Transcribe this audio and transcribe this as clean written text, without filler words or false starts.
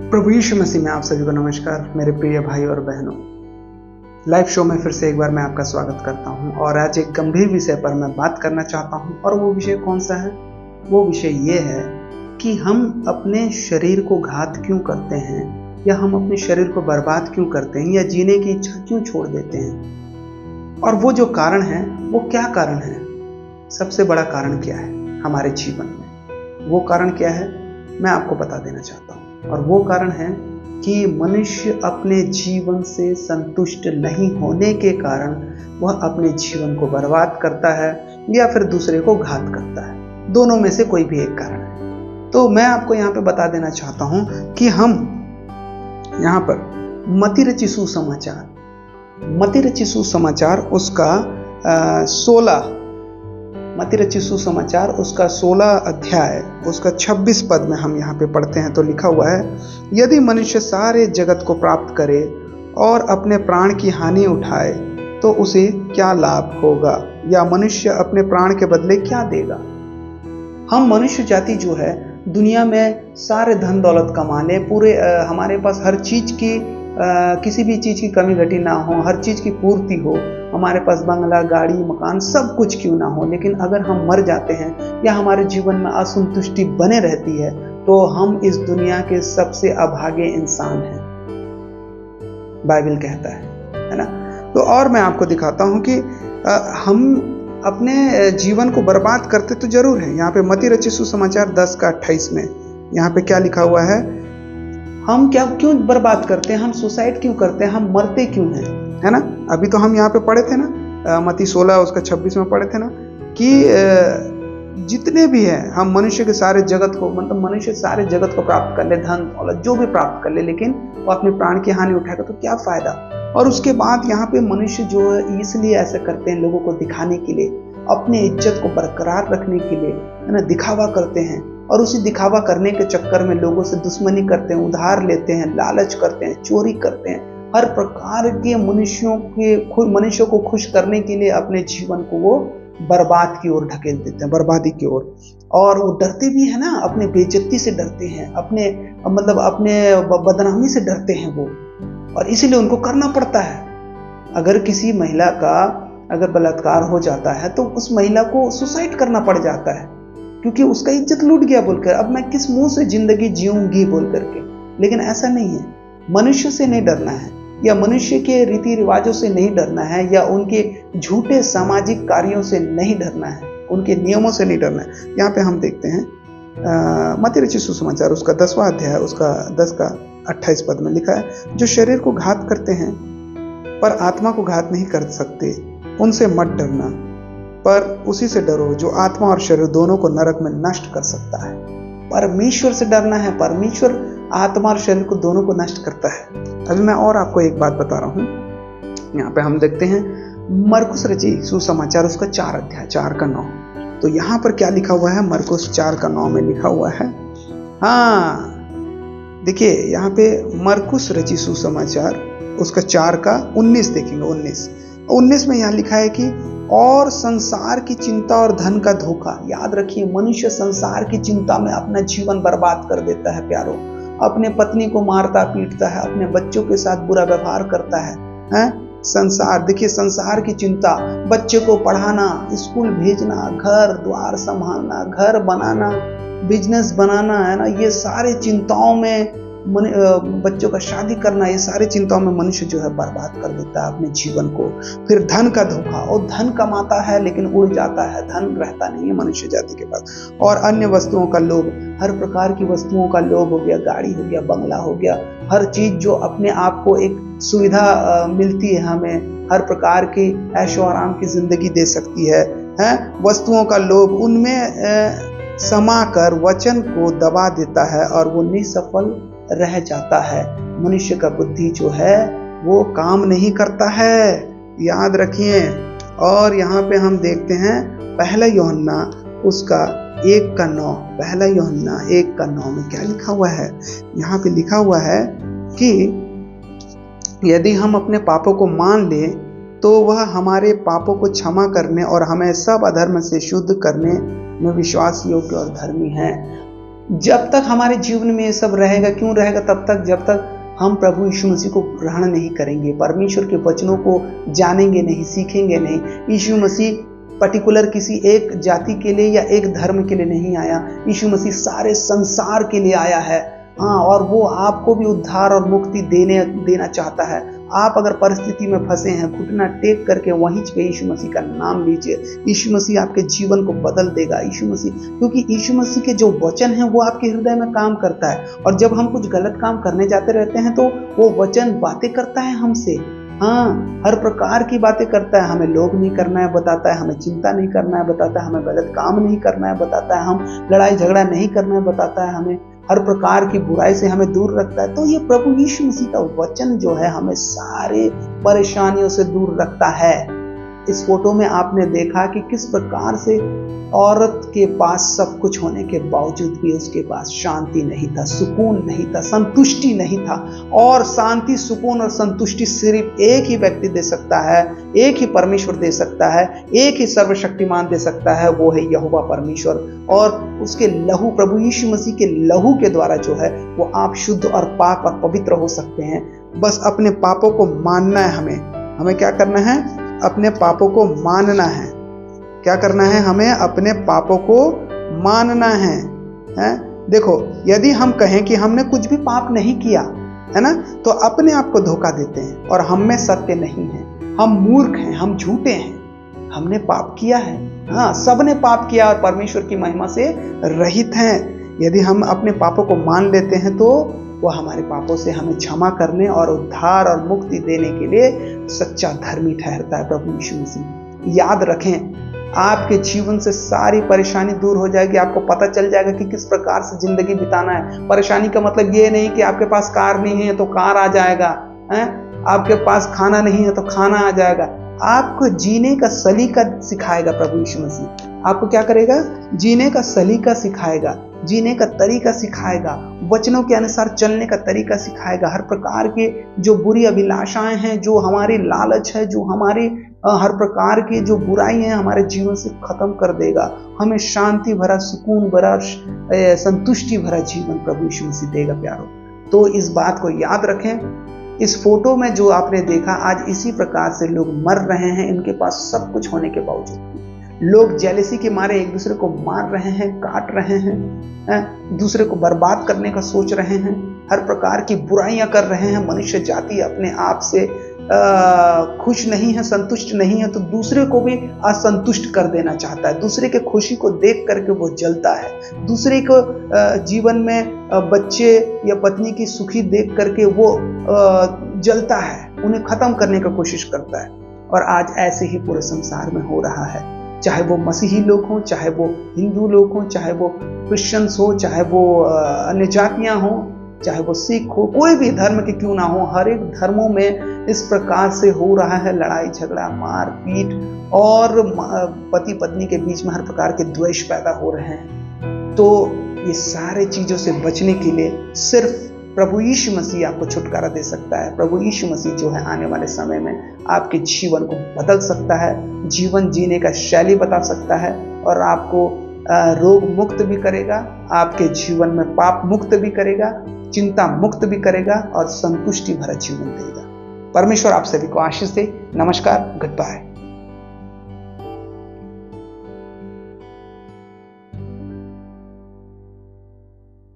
प्रभु यीशु मसीह में आप सभी को नमस्कार मेरे प्रिय भाई और बहनों। लाइव शो में फिर से एक बार मैं आपका स्वागत करता हूं और आज एक गंभीर विषय पर मैं बात करना चाहता हूं। और वो विषय कौन सा है? वो विषय ये है कि हम अपने शरीर को घात क्यों करते हैं, या हम अपने शरीर को बर्बाद क्यों करते हैं, या जीने की इच्छा क्यों छोड़ देते हैं। और वो जो कारण है वो क्या कारण है? सबसे बड़ा कारण क्या है हमारे जीवन में? वो कारण क्या है मैं आपको बता देना चाहता हूँ। और वो कारण है कि मनुष्य अपने जीवन से संतुष्ट नहीं होने के कारण वह अपने जीवन को बर्बाद करता है या फिर दूसरे को घात करता है। दोनों में से कोई भी एक कारण है। तो मैं आपको यहाँ पे बता देना चाहता हूँ कि हम यहाँ पर मत्ती रची सुसमाचार उसका 16 अध्याय उसका 26 पद में हम यहाँ पे पढ़ते हैं। तो लिखा हुआ है, यदि मनुष्य सारे जगत को प्राप्त करे और अपने प्राण की हानि उठाए तो उसे क्या लाभ होगा, या मनुष्य अपने प्राण के बदले क्या देगा। हम मनुष्य जाति जो है दुनिया में सारे धन दौलत कमा ले, पूरे हमारे पास हर चीज की किसी भी चीज की कमी घटी ना हो, हर चीज की पूर्ति हो, हमारे पास बंगला गाड़ी मकान सब कुछ क्यों ना हो, लेकिन अगर हम मर जाते हैं या हमारे जीवन में असंतुष्टि बने रहती है तो हम इस दुनिया के सबसे अभागे इंसान हैं, बाइबल कहता है ना। तो और मैं आपको दिखाता हूं कि हम अपने जीवन को बर्बाद करते तो जरूर है। यहाँ पे मत्ती रचित सुसमाचार 10 का 28 में यहाँ पे क्या लिखा हुआ है, हम क्यों बर्बाद करते हैं, हम सुसाइड क्यों करते हैं, हम मरते क्यों हैं, है ना। अभी तो हम यहाँ पे पढ़े थे ना, मत्ती 16 उसका 26 में पढ़े थे ना कि जितने भी हैं हम मनुष्य के सारे जगत को, मतलब मनुष्य सारे जगत को प्राप्त कर ले, धन दौलत जो भी प्राप्त कर ले, लेकिन वो अपने प्राण की हानि उठाएगा तो क्या फायदा। और उसके बाद यहाँ पे मनुष्य जो है इसलिए ऐसा करते हैं, लोगों को दिखाने के लिए, अपने इज्जत को बरकरार रखने के लिए, है ना, दिखावा करते हैं। और उसी दिखावा करने के चक्कर में लोगों से दुश्मनी करते हैं, उधार लेते हैं, लालच करते हैं, चोरी करते हैं, हर प्रकार के मनुष्यों को खुश करने के लिए अपने जीवन को वो बर्बाद की ओर ढकेल देते हैं, बर्बादी की ओर। और वो डरते भी है ना, अपने बेइज्जती से डरते हैं, अपने बदनामी से डरते हैं वो, और इसीलिए उनको करना पड़ता है। अगर किसी महिला का अगर बलात्कार हो जाता है तो उस महिला को सुसाइड करना पड़ जाता है, क्योंकि उसका इज्जत लूट गया बोलकर, अब मैं किस मुंह से जिंदगी जीऊंगी बोल करके। लेकिन ऐसा नहीं है, मनुष्य से नहीं डरना है, या मनुष्य के रीति रिवाजों से नहीं डरना है, या उनके झूठे सामाजिक कार्यों से नहीं डरना है, उनके नियमों से नहीं डरना है। यहाँ पे हम देखते हैं मत्ती रचित सुसमाचार उसका 10वां अध्याय उसका 10 का 28 पद में लिखा है, जो शरीर को घात करते हैं पर आत्मा को घात नहीं कर सकते, उनसे मत डरना, पर उसी से डरो जो आत्मा और शरीर दोनों को नरक में नष्ट कर सकता है। परमेश्वर से डरना है, परमेश्वर आत्मा और शरीर को दोनों को नष्ट करता है। अभी मैं और आपको एक बात बता रहा हूं। यहाँ पे हम देखते हैं मरकुस रची सुसमाचार उसका 4 अध्याय 4 का 9। तो यहाँ पर क्या लिखा हुआ है, मरकुस 4 का 9 में लिखा हुआ है, हाँ देखिए यहाँ पे मरकुस रची सुसमाचार उसका 4 का 19 देखेंगे। 19 में यहाँ लिखा है कि और संसार की चिंता और धन का धोखा। याद रखिए, मनुष्य संसार की चिंता में अपना जीवन बर्बाद कर देता है प्यारो, अपने पत्नी को मारता पीटता है, अपने बच्चों के साथ बुरा व्यवहार करता है। संसार, देखिए संसार की चिंता, बच्चे को पढ़ाना, स्कूल भेजना, घर द्वार संभालना, घर बनाना, बिजनेस बनाना, है ना, ये सारे चिंताओं में बच्चों का शादी करना, ये सारी चिंताओं में मनुष्य जो है बर्बाद कर देता है अपने जीवन को। फिर धन का धोखा, और धन कमाता है लेकिन उड़ जाता है, धन रहता नहीं है मनुष्य जाति के पास। और अन्य वस्तुओं का लोभ, हर प्रकार की वस्तुओं का लोभ हो गया, गाड़ी हो गया, बंगला हो गया, हर चीज जो अपने आप को एक सुविधा मिलती है हमें, हर प्रकार की ऐशो आराम की जिंदगी दे सकती है, वस्तुओं का लोभ, उनमें समा कर वचन को दबा देता है और वो निसफल रह जाता है। मनुष्य का बुद्धि जो है वो काम नहीं करता है, याद रखिए। और यहाँ पे हम देखते हैं पहला यूहन्ना उसका 1 का 9, पहला यूहन्ना 1 का 9 में क्या लिखा हुआ है, यहाँ पे लिखा हुआ है कि यदि हम अपने पापों को मान ले तो वह हमारे पापों को क्षमा करने और हमें सब अधर्म से शुद्ध करने में विश्वास योग्य और धर्मी है। जब तक हमारे जीवन में ये सब रहेगा, क्यों रहेगा? तब तक जब तक हम प्रभु यीशु मसीह को ग्रहण नहीं करेंगे, परमेश्वर के वचनों को जानेंगे नहीं, सीखेंगे नहीं। यीशु मसीह पर्टिकुलर किसी एक जाति के लिए या एक धर्म के लिए नहीं आया, यीशु मसीह सारे संसार के लिए आया है। हाँ, और वो आपको भी उद्धार और मुक्ति देना चाहता है। आप अगर परिस्थिति में फंसे हैं, घुटना टेक करके वहीं पे यीशु मसीह का नाम लीजिए। यीशु मसीह आपके जीवन को बदल देगा। यीशु मसीह, क्योंकि यीशु मसीह के जो वचन हैं वो आपके हृदय में काम करता है। और जब हम कुछ गलत काम करने जाते रहते हैं तो वो वचन बातें करता है हमसे। हाँ, हर प्रकार की बातें करता है। हमें लोभ नहीं करना है बताता है, हमें चिंता नहीं करना है बताता है, हमें गलत काम नहीं करना है बताता है, हम लड़ाई झगड़ा नहीं करना है बताता है, हमें हर प्रकार की बुराई से हमें दूर रखता है। तो ये प्रभु यीशु मसीह का वचन जो है हमें सारे परेशानियों से दूर रखता है। इस फोटो में आपने देखा कि किस प्रकार से औरत के पास सब कुछ होने के बावजूद भी उसके पास शांति नहीं था, सुकून नहीं था, संतुष्टि नहीं था। और शांति, सुकून और संतुष्टि सिर्फ एक ही व्यक्ति दे सकता है, एक ही परमेश्वर दे सकता है, एक ही सर्वशक्तिमान दे सकता है, वो है यहोवा परमेश्वर। और उसके लहू, प्रभु यीशु मसीह के लहू के द्वारा जो है वो आप शुद्ध और पाक और पवित्र हो सकते हैं। बस अपने पापों को मानना है। हमें क्या करना है? अपने पापों को मानना है। क्या करना है? हमें अपने पापों को मानना है? देखो, यदि हम कहें कि हमने कुछ भी पाप नहीं किया है ना, तो अपने आप को धोखा देते हैं और हम में सत्य नहीं है। हम मूर्ख हैं, हम झूठे हैं, हमने पाप किया है। हाँ, सबने पाप किया और परमेश्वर की महिमा से रहित हैं। यदि हम अपने पापों को मान लेते हैं तो वो हमारे पापों से हमें क्षमा करने और उद्धार और मुक्ति देने के लिए सच्चा धर्मी ठहरता है प्रभु यीशु मसीह। याद रखें, आपके जीवन से सारी परेशानी दूर हो जाएगी। आपको पता चल जाएगा कि किस प्रकार से जिंदगी बिताना है। परेशानी का मतलब ये नहीं कि आपके पास कार नहीं है तो कार आ जाएगा, आपके पास खाना नहीं है तो खाना आ जाएगा। आपको जीने का सलीका सिखाएगा प्रभु यीशु मसीह। आपको क्या करेगा? जीने का सलीका सिखाएगा, जीने का तरीका सिखाएगा, वचनों के अनुसार चलने का तरीका सिखाएगा। हर प्रकार के जो बुरी अभिलाषाएं हैं, जो हमारी लालच है, जो हमारी हर प्रकार की जो बुराई है हमारे जीवन से खत्म कर देगा। हमें शांति भरा, सुकून भरा, संतुष्टि भरा जीवन प्रभु यीशु मसीह देगा प्यारो। तो इस बात को याद रखें। इस फोटो में जो आपने देखा, आज इसी प्रकार से लोग मर रहे हैं, इनके पास सब कुछ होने के बावजूद। लोग जेलसी के मारे एक दूसरे को मार रहे हैं, काट रहे हैं, दूसरे को बर्बाद करने का सोच रहे हैं, हर प्रकार की बुराइयां कर रहे हैं। मनुष्य जाति अपने आप से खुश नहीं है, संतुष्ट नहीं है, तो दूसरे को भी असंतुष्ट कर देना चाहता है। दूसरे के खुशी को देख करके वो जलता है। दूसरे को जीवन में बच्चे या पत्नी की सुखी देख करके वो जलता है, उन्हें खत्म करने की कोशिश करता है। और आज ऐसे ही पूरे संसार में हो रहा है। चाहे वो मसीही लोग हों, चाहे वो हिंदू लोग हों, चाहे वो क्रिश्चियंस हो, चाहे वो अन्य जातियां हों, चाहे वो सिख हो, कोई भी धर्म के क्यों ना हो, हर एक धर्मों में इस प्रकार से हो रहा है लड़ाई झगड़ा, मार पीट, और पति पत्नी के बीच में हर प्रकार के द्वेष पैदा हो रहे हैं। तो ये सारे चीजों से बचने के लिए सिर्फ प्रभु यीशु मसीह आपको छुटकारा दे सकता है। प्रभु यीशु मसीह जो है आने वाले समय में आपके जीवन को बदल सकता है, जीवन जीने का शैली बता सकता है, और आपको रोग मुक्त भी करेगा, आपके जीवन में पाप मुक्त भी करेगा, चिंता मुक्त भी करेगा, और संतुष्टि भरा जीवन देगा। परमेश्वर आप सभी को आशीष दे। नमस्कार, गुड बाय।